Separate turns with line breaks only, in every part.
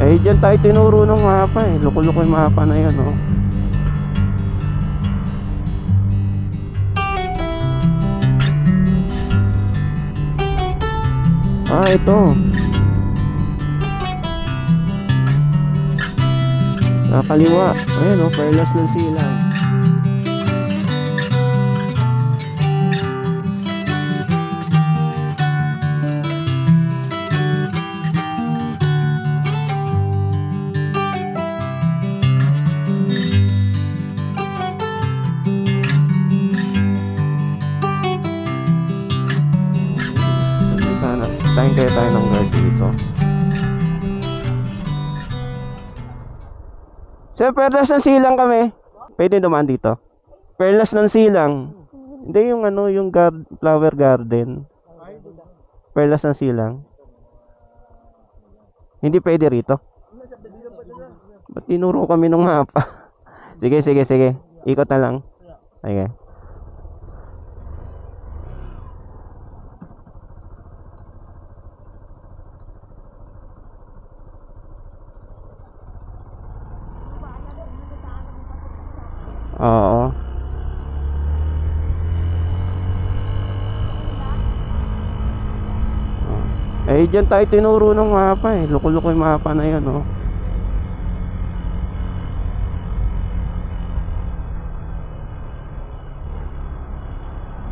Eh, dyan tayo tinuro ng mapa eh. Loko-loko yung mapa na yan, oh. Ah, ito. Kaliwa. Ayan, oh, Perlas ng Silang. Tayo kaya tayo ng guard dito. Sir, Perlas ng Silang kami. Pwede dumaan dito. Perlas ng Silang. Hindi yung ano, yung flower garden. Perlas ng Silang. Hindi pwede rito. Ba't tinuro kami ng mapa? Sige. Ikot na lang. Okay. Oo. Eh, dyan tayo tinuro ng mapa eh. Loko-loko yung mapa na yan, oh.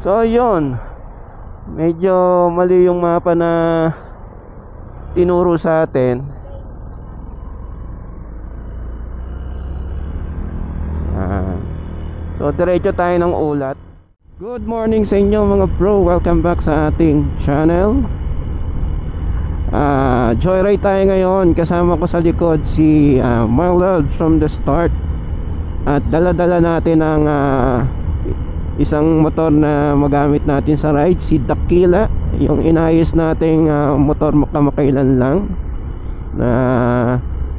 So, yun. Medyo mali yung mapa na tinuro sa atin. So, diretso tayo ng ulat. Good morning sa inyo mga bro. Welcome back sa ating channel. Joyride tayo ngayon. Kasama ko sa likod si my love from the start. At dala-dala natin ang isang motor na magamit natin sa ride, si Dakila. Yung inayos nating motor kamakailan lang, na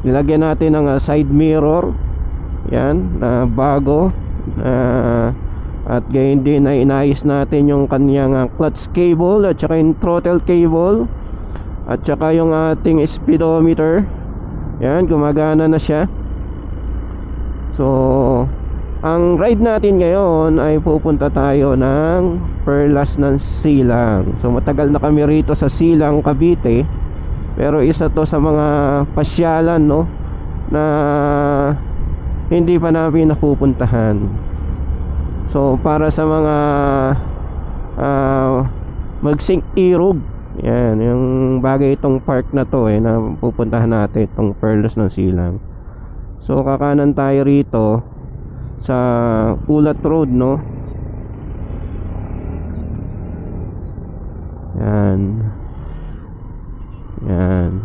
nilagyan natin ng side mirror. Yan, bago. At gayon din ay inayos natin yung kanyang clutch cable at saka yung throttle cable at saka yung ating speedometer. Yan, gumagana na siya. So, ang ride natin ngayon ay pupunta tayo ng Perlas ng Silang. So, matagal na kami rito sa Silang, Cavite. Pero isa to sa mga pasyalan, no, na hindi pa namin napupuntahan. So para sa mga magsing irog, yan yung bagay itong park na to eh, na pupuntahan natin, itong Perlas ng Silang. So kakanan tayo rito sa Ulat Road, no. Yan.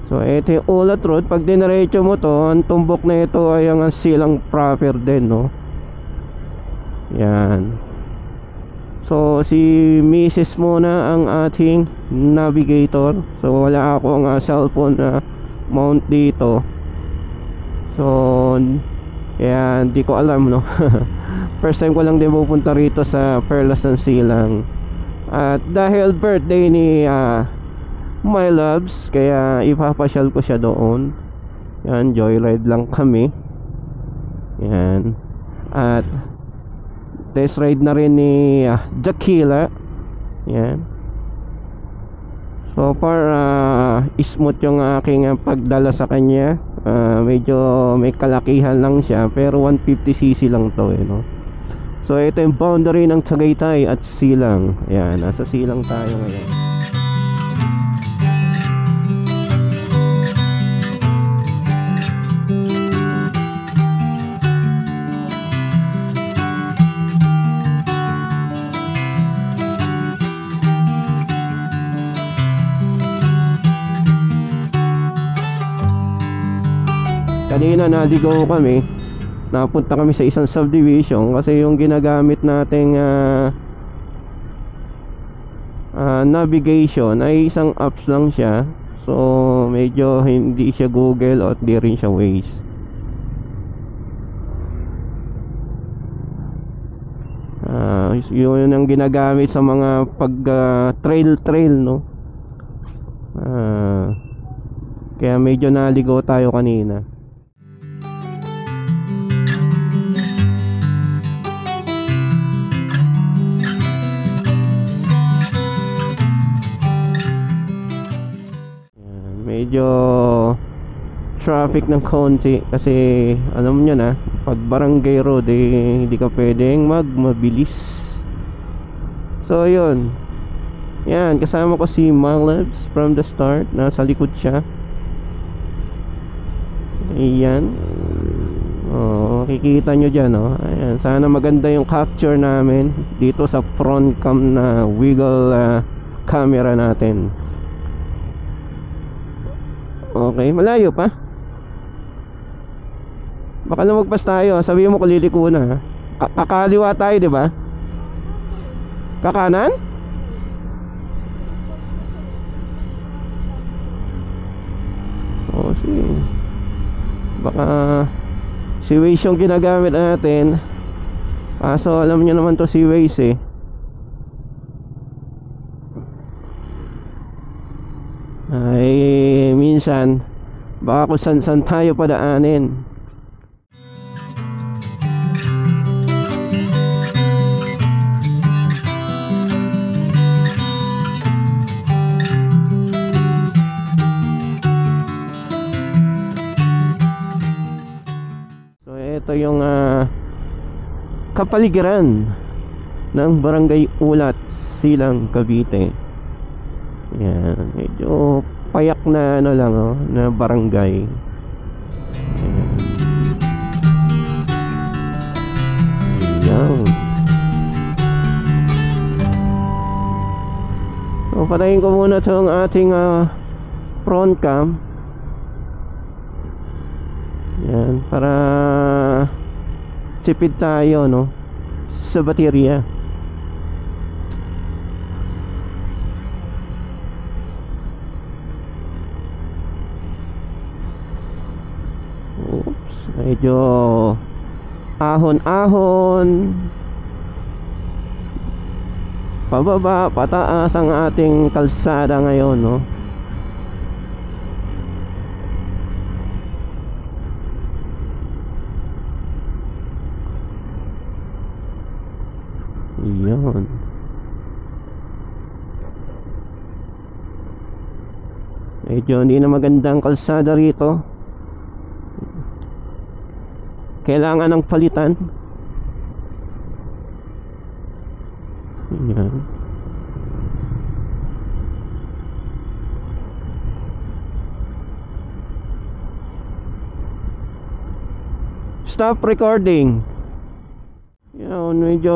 So ito yung Ulat Road. Pag diniretso mo to, ang tumbok na ito ay ang Silang proper din, no. Yan. So si Mrs. muna ang ating navigator. So wala akong cellphone na mount dito. So yan, di ko alam, no. First time ko lang din pupunta rito sa Perlas ng Silang. At dahil birthday ni my loves, kaya ipapasyal ko siya doon. Yan, joyride lang kami. Yan. At test ride na rin ni Dakila. Yan. So far smooth yung aking pagdala sa kanya. Medyo may kalakihan lang siya, pero 150cc lang to, no? So ito yung boundary ng Tagaytay at Silang. Yan, nasa Silang tayo ngayon. Kanina naligaw kami, napunta kami sa isang subdivision kasi yung ginagamit nating navigation ay isang apps lang siya. So medyo hindi siya Google o hindi rin siya Waze. Yun ang ginagamit sa mga pag trail, no. Kaya medyo naligaw tayo kanina. Medyo traffic ng konti kasi alam nyo na, pag barangay road hindi ka pwedeng mabilis. So yun, yan, kasama ko si Marlebs from the start. Nasa likod siya. Ayan. Kikita nyo dyan, ayan. Sana maganda yung capture namin dito sa front cam na wiggle camera natin. Okay, malayo pa. Baka lumagpas tayo. Sabihin mo kuliliko na. Kakaliwa tayo, di ba? Kakanan? Baka si Waze yung ginagamit natin. Kaso alam nyo naman to si Waze ay minsan baka kung san tayo padaanin. So ito yung kapaligiran ng Barangay Ulat, Silang, Cavite. Yan, medyo payak na lang na barangay. Yan. So patayin ko muna itong ating front cam. Yan, para tipid tayo sa baterya. Medyo ahon-ahon, pababa, pataas ang ating kalsada ngayon, Iyon. Medyo hindi na magandang kalsada rito. Kailangan ng palitan. Ayan. Stop recording. Yun, medyo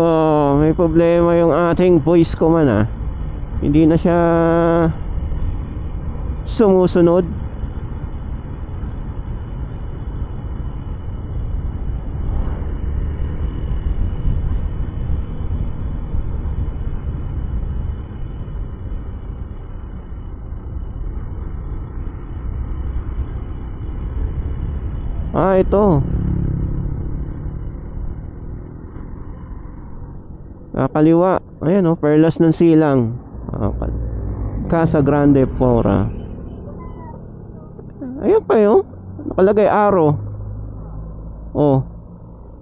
may problema yung ating voice command Hindi na siya sumusunod. Ito. Kaliwa. Ayan Perlas ng Silang. Casa Grande Fora. Ayun pa nakalagay arrow.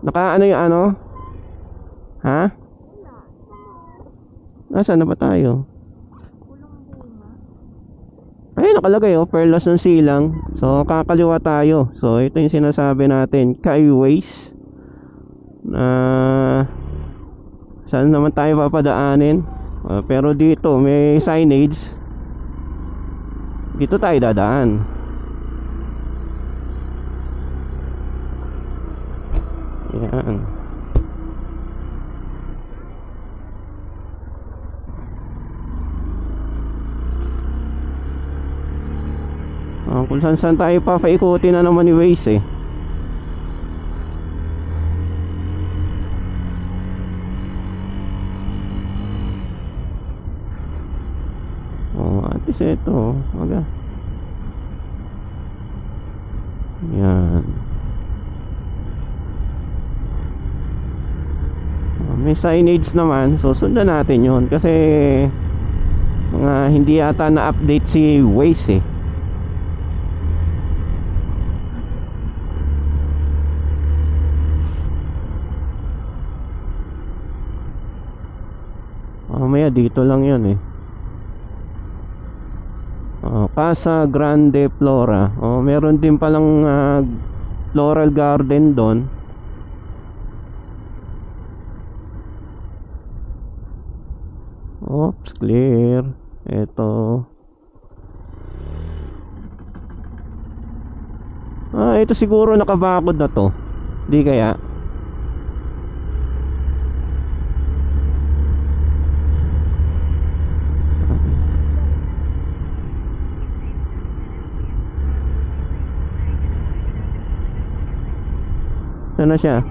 Naka yung Ha? Nasaan na ba tayo? Ayun nakalagay Perlas ng Silang. So kakaliwa tayo. So ito yung sinasabi natin, Kaiways. Saan naman tayo papadaanin? Pero dito may signage. Dito tayo dadaan. Yan. Kung saan tayo papaikutin na naman ni Waze at least ito yan. May signage naman, so sundan natin yun kasi hindi yata na-update si Waze dito lang yun eh. Casa Grande Flora. Meron din palang floral garden doon. Oops, clear. Ito. Ito siguro nakabakod na to. Di kaya? Saan na siya?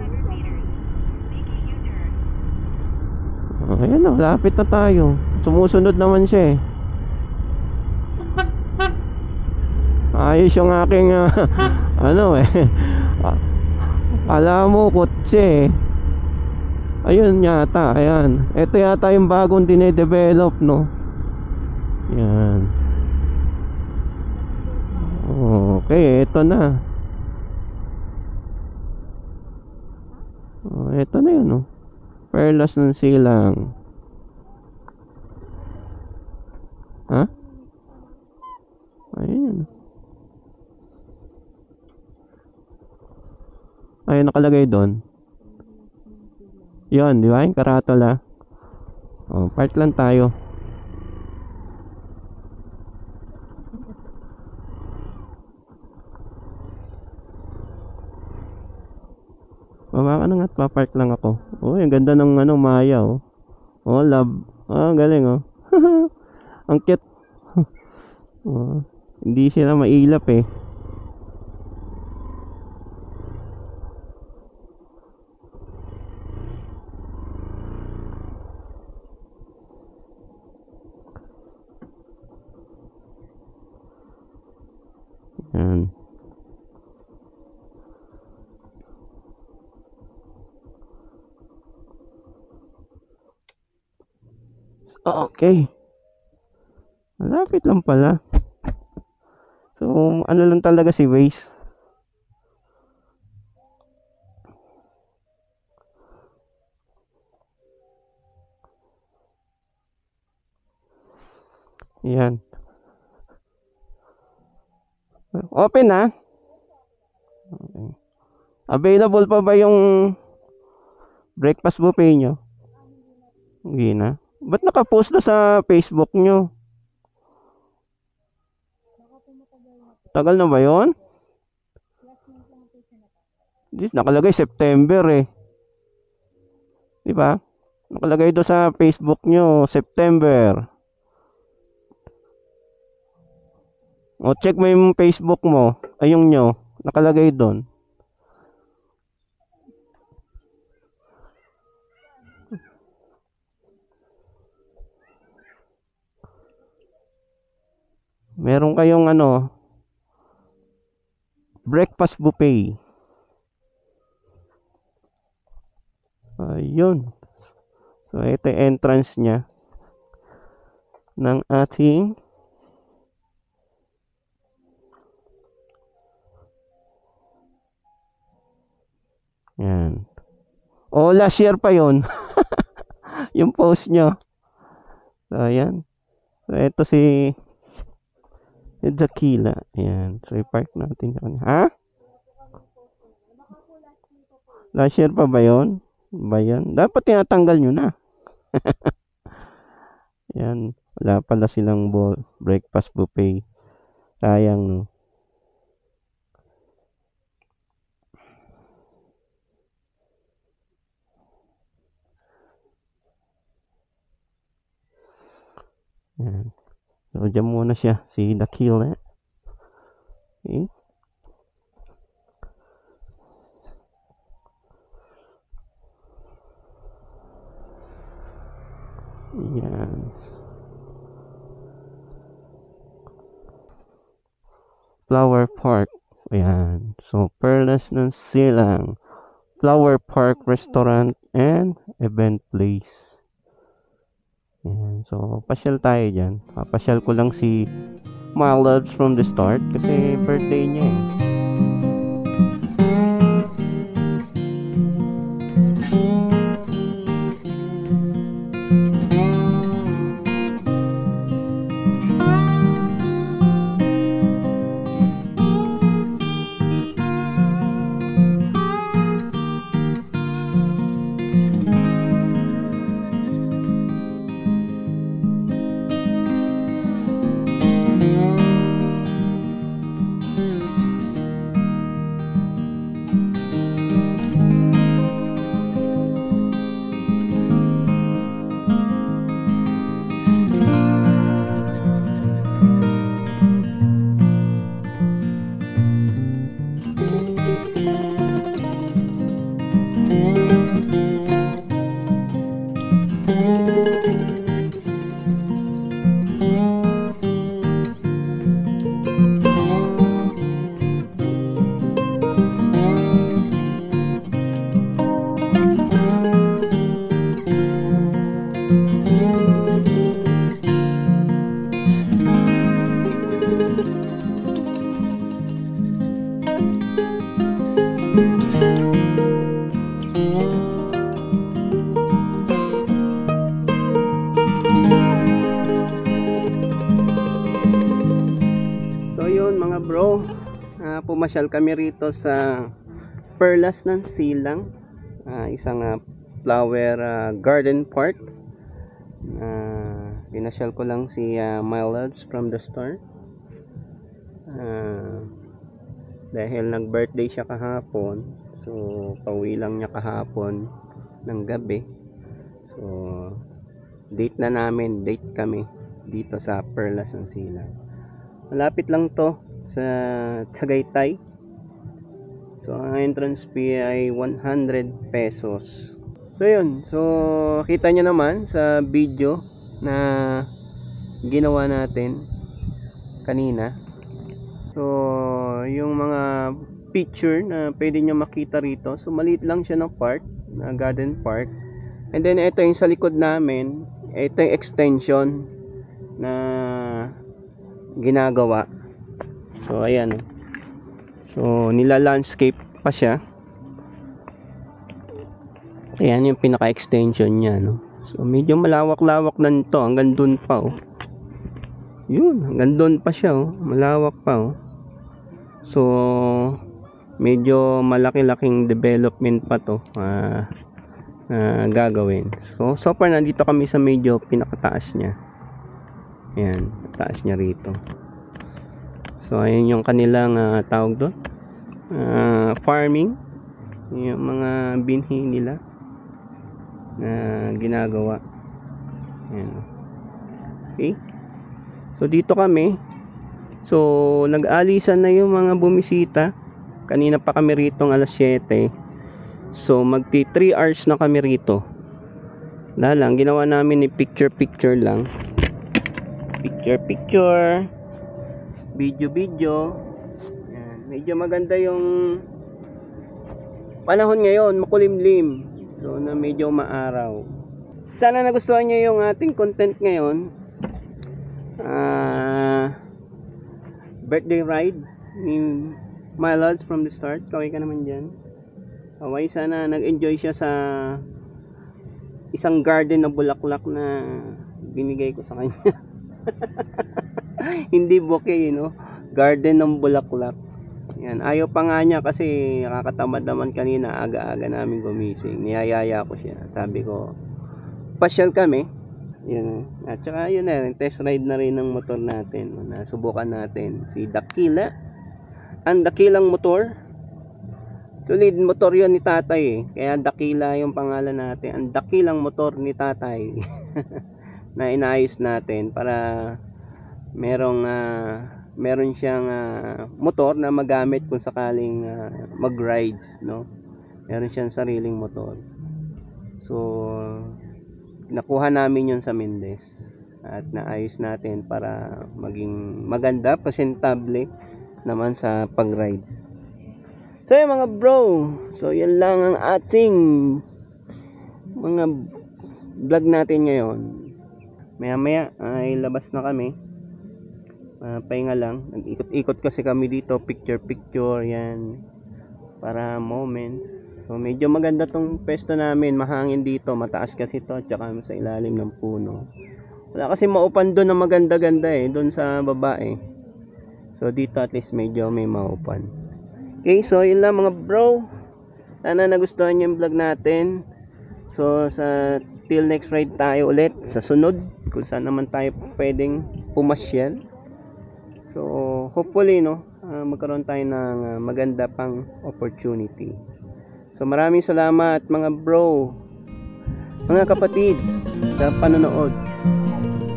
Ayan na, lapit na tayo. Sumusunod naman siya eh. Ayos yung aking ano eh. Alam mo, kotse eh. Ayun yata, ayan. Ito yata yung bagong dinedevelop, no? Yan. Okay, ito na. Ito na yun, no? Perlas ng Silang. Ha? Ayun. Ayun, nakalagay doon. Yun, di ba? Yung karatula. Park lang tayo. Baba ka na nga at papark lang ako. Ang ganda ng Maya, oh. Love. Galing, oh. Ang cute. Hindi sila mailap, eh. Yan. Okay. Malapit lang pala. So, ano lang talaga si Waze. Yan. Open na. Okay. Available pa ba yung breakfast buffet nyo? Hindi na. Ba't nakapost na sa Facebook nyo? Tagal na ba yun? Nakalagay September eh. Di ba? Nakalagay doon sa Facebook nyo, September. Check mo yung Facebook mo. Ayun nyo. Nakalagay doon. Meron kayong breakfast buffet. Ayun. So ito yung entrance nya ng ating yan. Last year pa yon yung post nyo. So ayan. So ito si Dakila. Ayan. So i-park natin. Ha? Last year pa ba yun? Dapat tinatanggal nyo na. Yan. Wala pala silang breakfast buffet. Sayang, no? Yan. So, dyan muna siya. Si Dakila. Okay. Yan. Flower Park. Ayan. So, Perlas ng Silang. Flower Park Restaurant and Event Place. Ayan. So, pasyal tayo dyan. Pasyal ko lang si My Loves from the Start kasi birthday niya eh. mga bro, pumasyal kami rito sa Perlas ng Silang, isang flower garden park. Pinasyal ko lang si my loves from the start, dahil nag birthday siya kahapon, so pauwi lang niya kahapon ng gabi. So date kami dito sa Perlas ng Silang. Malapit lang to sa Tagaytay. So ang entrance fee ay 100 pesos. So yun, so kita nyo naman sa video na ginawa natin kanina. So yung mga picture na pwede nyo makita rito, so maliit lang siya ng park, na garden park. And then ito yung sa likod namin, ito yung extension na ginagawa. So ayan, so nila landscape pa siya. Ayan yung pinaka extension niya, no? So medyo malawak-lawak na nito, hanggang dun pa, oh. Yun, hanggang dun pa siya, oh. Malawak pa, oh. So medyo malaki-laking development pa to gagawin. So far nandito kami sa medyo pinakataas niya. Ayan, taas niya rito. So ayun yung kanilang tawag doon, farming, yung mga binhi nila na ginagawa. Ayan. Okay, so dito kami, so nag-alisan na yung mga bumisita. Kanina pa kami rito ng alas 7, so magti 3 hours na kami rito. Lang ginawa namin ni picture lang, picture, video. Ayan. Medyo maganda yung panahon ngayon, makulimlim, so na medyo maaraw. Sana nagustuhan nyo yung ating content ngayon. Birthday ride ni my loves from the start. Kaway ka naman dyan. Kaway, sana nag-enjoy siya sa isang garden na bulaklak na binigay ko sa kanya. Hindi bouquet, no? Garden ng bulaklak. Yan, ayaw pa nga niya kasi nakakatamad naman kanina, aga-aga namin gumising. Niyayaya ko siya. Sabi ko, pasyal kami. Yan. At saka yun na, test ride na rin ng motor natin. Nasubukan natin si Dakila. Ang Dakilang motor. Tulid motor yun ni tatay, eh. Kaya Dakila yung pangalan natin. Ang Dakilang motor ni tatay. Na inaayos natin para meron siyang motor na magamit kung sakaling mag-rides, no? Meron siyang sariling motor. So nakuha namin yun sa Mendez at naayos natin para maging maganda, presentable naman sa pag-ride. So yun mga bro, so yan lang ang ating mga vlog natin ngayon. Maya ay labas na kami. Pahinga lang, nag-ikot-ikot kasi kami dito, picture yan para moment. So medyo maganda tong pesto namin, mahangin dito, mataas kasi to, at saka sa ilalim ng puno. Wala kasi maupan doon na maganda-ganda, doon sa baba, So dito at least medyo may maupan. Okay, so yun lang mga bro, sana nagustuhan yung vlog natin. So till next ride tayo ulit sa sunod, kung saan naman tayo pwedeng pumasyal. So hopefully, no, magkaroon tayo ng maganda pang opportunity. So maraming salamat mga bro, mga kapatid, sa panonood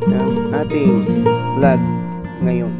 ng ating vlog ngayon.